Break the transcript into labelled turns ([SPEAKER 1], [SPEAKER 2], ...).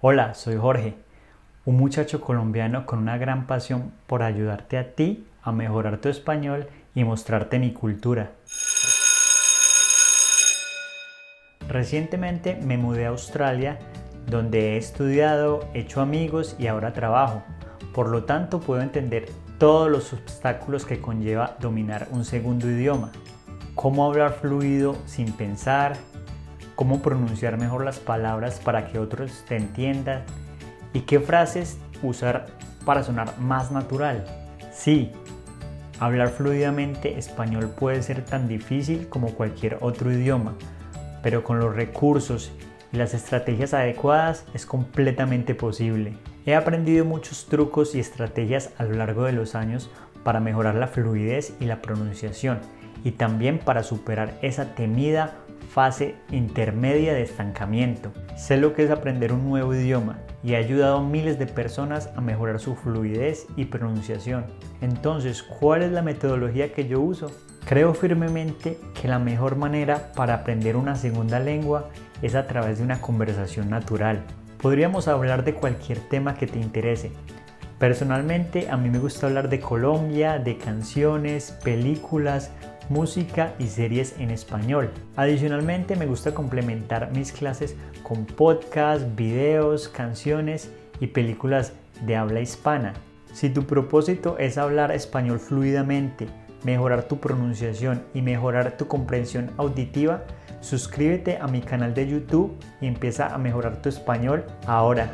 [SPEAKER 1] Hola, soy Jorge, un muchacho colombiano con una gran pasión por ayudarte a ti a mejorar tu español y mostrarte mi cultura. Recientemente me mudé a Australia, donde he estudiado, hecho amigos y ahora trabajo. Por lo tanto, puedo entender todos los obstáculos que conlleva dominar un segundo idioma. Cómo hablar fluido sin pensar, cómo pronunciar mejor las palabras para que otros te entiendan y qué frases usar para sonar más natural. Sí, hablar fluidamente español puede ser tan difícil como cualquier otro idioma, pero con los recursos y las estrategias adecuadas es completamente posible. He aprendido muchos trucos y estrategias a lo largo de los años para mejorar la fluidez y la pronunciación, y también para superar esa temida fase intermedia de estancamiento. Sé lo que es aprender un nuevo idioma y he ayudado a miles de personas a mejorar su fluidez y pronunciación. Entonces, ¿cuál es la metodología que yo uso? Creo firmemente que la mejor manera para aprender una segunda lengua es a través de una conversación natural. Podríamos hablar de cualquier tema que te interese. Personalmente, a mí me gusta hablar de Colombia, de canciones, películas, música y series en español. Adicionalmente, me gusta complementar mis clases con podcasts, videos, canciones y películas de habla hispana. Si tu propósito es hablar español fluidamente, mejorar tu pronunciación y mejorar tu comprensión auditiva, suscríbete a mi canal de YouTube y empieza a mejorar tu español ahora.